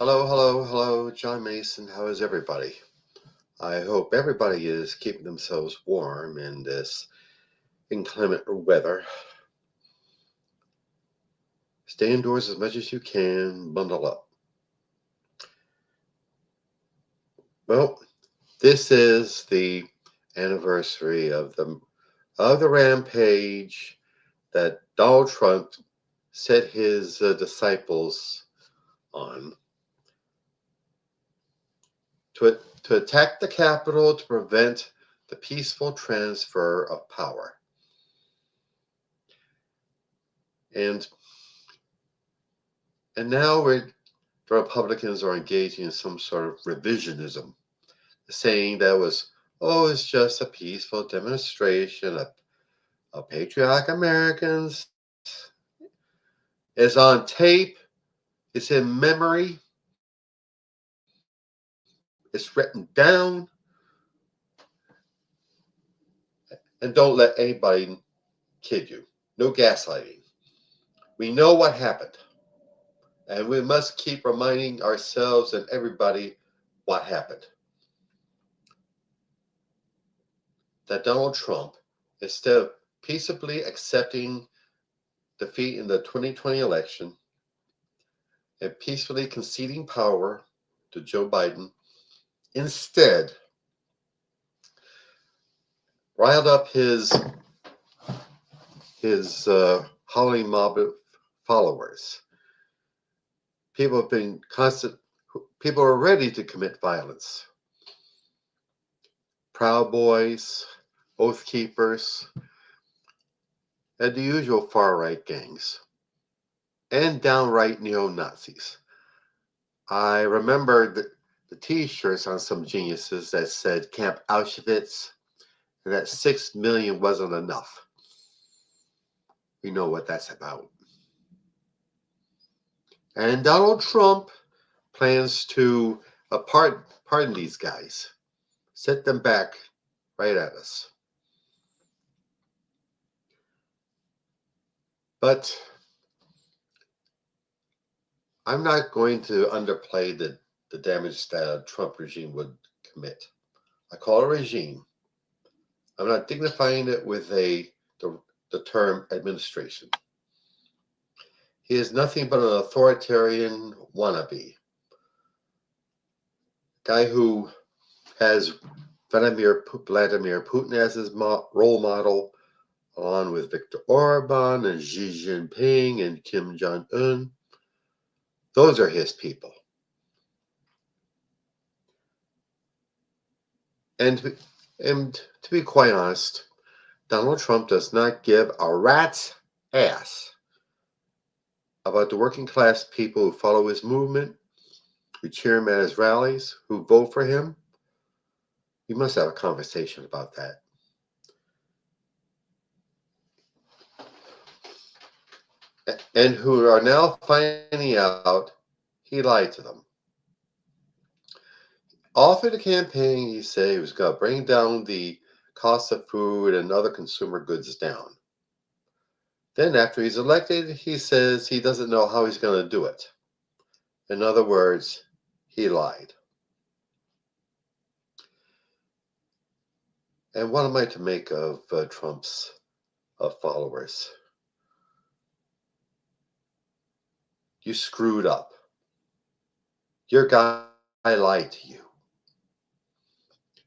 Hello, hello, hello, John Mason. How is everybody? I hope everybody is keeping themselves warm in this inclement weather. Stay indoors as much as you can, bundle up. Well, this is the anniversary of the rampage that Donald Trump set his disciples on to attack the Capitol to prevent the peaceful transfer of power. And now the Republicans are engaging in some sort of revisionism, saying it's just a peaceful demonstration of patriotic Americans. It's on tape, it's in memory, it's written down, and don't let anybody kid you. No gaslighting. We know what happened, and we must keep reminding ourselves and everybody what happened. That Donald Trump, instead of peaceably accepting defeat in the 2020 election and peacefully conceding power to Joe Biden, instead riled up his howling mob of followers. People are ready to commit violence. Proud Boys, Oath Keepers, and the usual far-right gangs, and downright neo-Nazis. I remember the t-shirts on some geniuses that said Camp Auschwitz, and that 6 million wasn't enough. We know what that's about. And Donald Trump plans to pardon these guys, set them back right at us. But I'm not going to underplay the damage that a Trump regime would commit. I call it a regime. I'm not dignifying it with the term administration. He is nothing but an authoritarian wannabe. Guy who has Vladimir Putin as his role model, along with Viktor Orban and Xi Jinping and Kim Jong-un. Those are his people. And to be quite honest, Donald Trump does not give a rat's ass about the working class people who follow his movement, who cheer him at his rallies, who vote for him. We must have a conversation about that. And who are now finding out he lied to them. All through the campaign, he said he was going to bring down the cost of food and other consumer goods down. Then after he's elected, he says he doesn't know how he's going to do it. In other words, he lied. And what am I to make of Trump's followers? You screwed up. Your guy lied to you.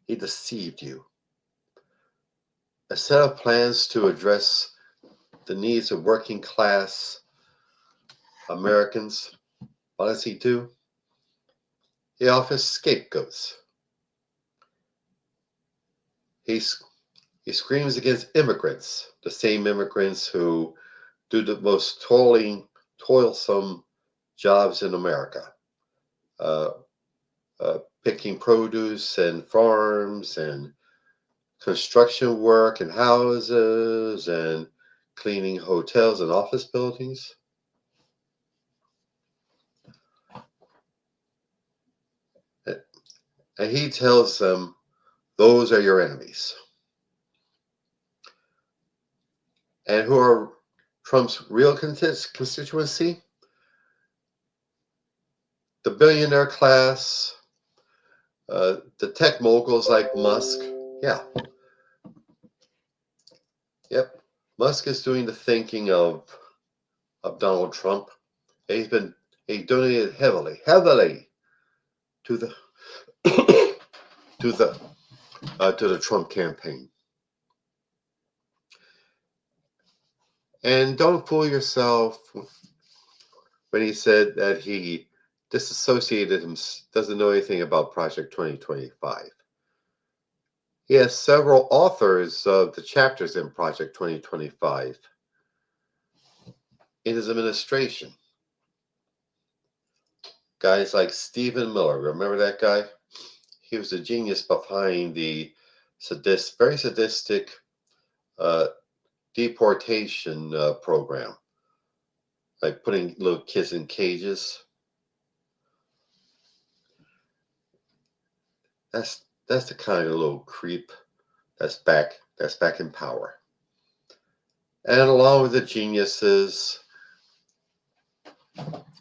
He deceived you. A set of plans to address the needs of working class Americans. What does he do? He offers scapegoats. He screams against immigrants, the same immigrants who do the most toilsome jobs in America, picking produce and farms and construction work and houses and cleaning hotels and office buildings. And he tells them, those are your enemies. And who are Trump's real constituency? the billionaire class, the tech moguls like Musk. Yeah, yep. Musk is doing the thinking of Donald Trump. He donated heavily to the to the Trump campaign. And don't fool yourself when he said that he disassociated himself, doesn't know anything about Project 2025. He has several authors of the chapters in Project 2025 in his administration. Guys like Stephen Miller, remember that guy? He was a genius behind the very sadistic deportation program, like putting little kids in cages. That's the kind of little creep that's back in power. And along with the geniuses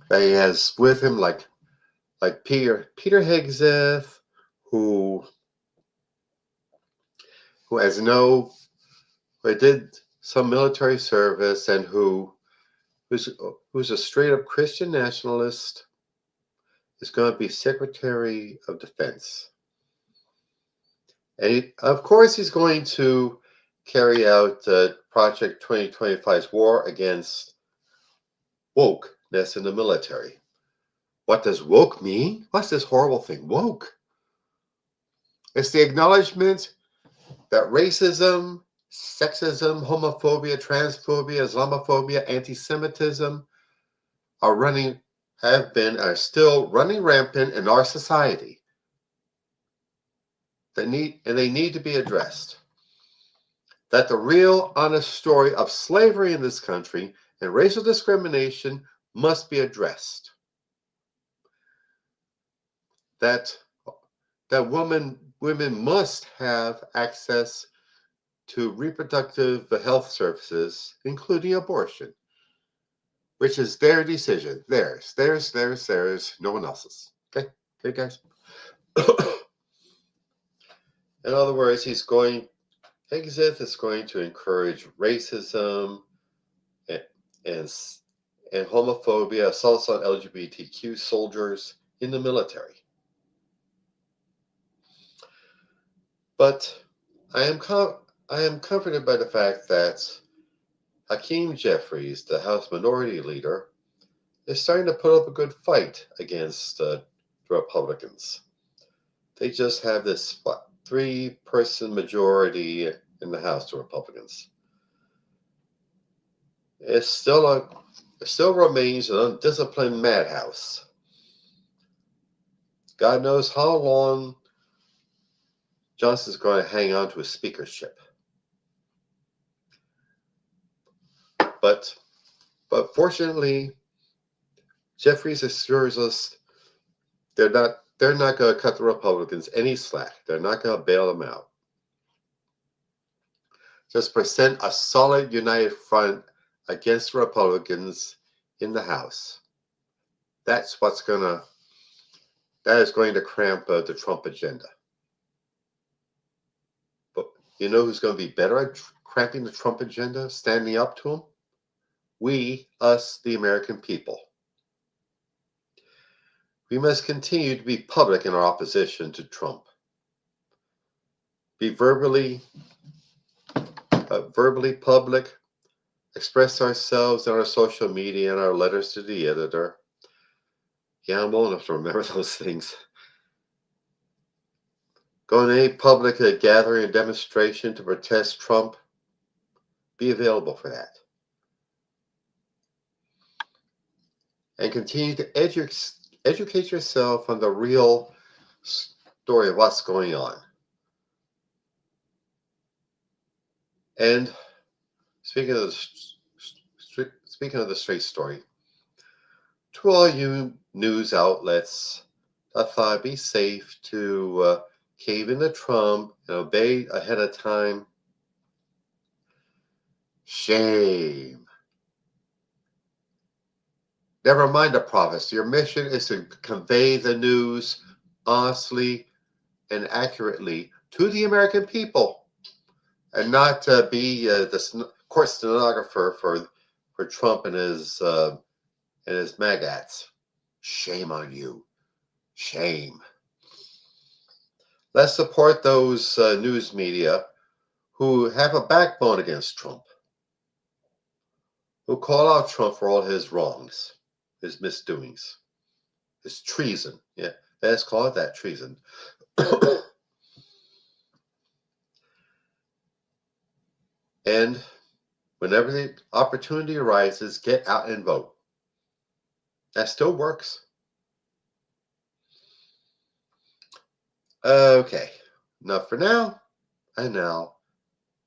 that he has with him, like Peter Hegseth, who as you know, who did some military service and who's a straight up Christian nationalist, is going to be Secretary of Defense. And of course, he's going to carry out Project 2025's war against wokeness in the military. What does woke mean? What's this horrible thing, woke? It's the acknowledgement that racism, sexism, homophobia, transphobia, Islamophobia, anti-Semitism are still running rampant in our society. They need to be addressed. That the real, honest story of slavery in this country and racial discrimination must be addressed. That women must have access to reproductive health services, including abortion, which is their decision. Theirs, no one else's. Okay, guys? In other words, Hegseth is going to encourage racism and homophobia, assaults on LGBTQ soldiers in the military. But I am comforted by the fact that Hakeem Jeffries, the House Minority Leader, is starting to put up a good fight against the Republicans. They just have this 3-person majority in the House, the Republicans. It still remains an undisciplined madhouse. God knows how long Johnson's going to hang on to his speakership. But fortunately, Jeffries assures us they're not going to cut the Republicans any slack. They're not going to bail them out. Just present a solid united front against the Republicans in the House. That is going to cramp the Trump agenda. But you know who's going to be better at cramping the Trump agenda, standing up to him? Us, the American people. We must continue to be public in our opposition to Trump. Be verbally public, express ourselves in our social media and our letters to the editor. Yeah, I'm old enough to remember those things. Go to any public gathering or demonstration to protest Trump. Be available for that. And continue to educate yourself on the real story of what's going on. And speaking of the straight story, to all you news outlets that thought it'd be safe to cave into Trump and obey ahead of time, shame. Never mind the profits. Your mission is to convey the news honestly and accurately to the American people, and not to be the court stenographer for Trump and his magats. Shame on you. Shame. Let's support those news media who have a backbone against Trump, who call out Trump for all his wrongs, his misdoings, his treason. Yeah, let's call it that, treason. And whenever the opportunity arises, get out and vote. That still works. Okay, enough for now. And now,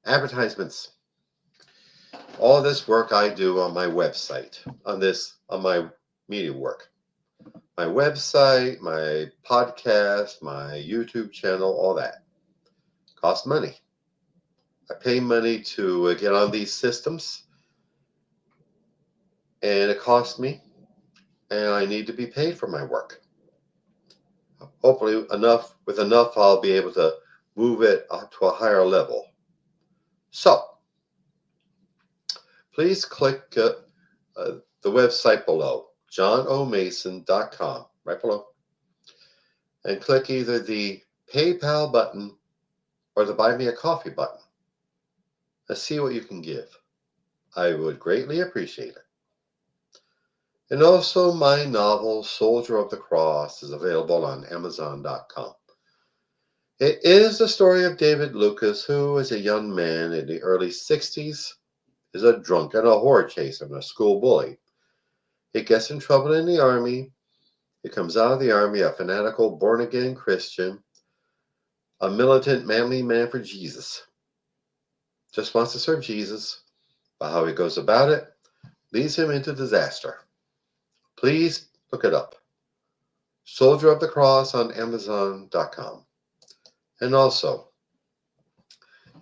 advertisements. All this work I do on my website, on my media work. My website, my podcast, my YouTube channel, all that costs money. I pay money to get on these systems, and it costs me, and I need to be paid for my work. Hopefully, with enough, I'll be able to move it up to a higher level. So, please click the website below, johnomason.com, right below, and click either the PayPal button or the Buy Me a Coffee button. Let's see what you can give. I would greatly appreciate it. And also, my novel, Soldier of the Cross, is available on Amazon.com. It is the story of David Lucas, who, as a young man in the early 60s, is a drunk and a whore chaser and a school bully. He gets in trouble in the army. He comes out of the army a fanatical, born-again Christian, a militant, manly man for Jesus. Just wants to serve Jesus, but how he goes about it leads him into disaster. Please look it up. Soldier of the Cross on Amazon.com. And also,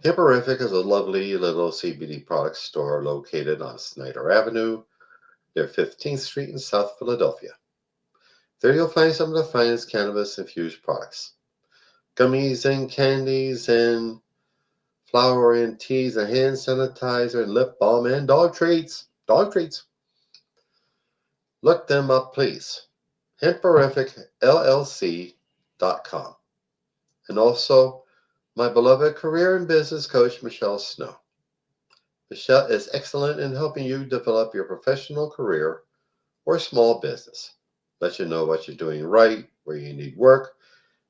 Hipporific is a lovely little CBD product store located on Snyder Avenue near 15th Street in South Philadelphia. There you'll find some of the finest cannabis-infused products. Gummies and candies and flower and teas and hand sanitizer and lip balm and dog treats. Dog treats. Look them up, please. HemporificLLC.com. And also, my beloved career and business coach, Michelle Snow. Michelle is excellent in helping you develop your professional career or small business. Let you know what you're doing right, where you need work,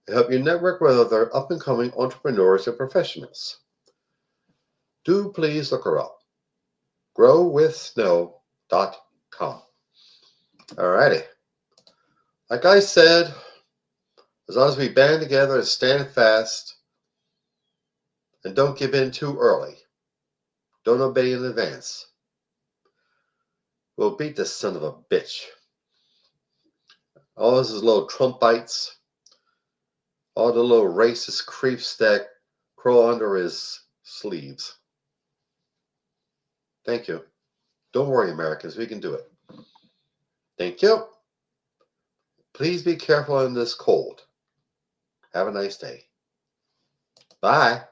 and help you network with other up-and-coming entrepreneurs and professionals. Do please look her up. growwithsnow.com. Alrighty. Like I said, as long as we band together and stand fast and don't give in too early, don't obey in advance, we'll beat this son of a bitch. All those little Trumpites, all the little racist creeps that crawl under his sleeves. Thank you. Don't worry, Americans, we can do it. Thank you. Please be careful in this cold. Have a nice day. Bye.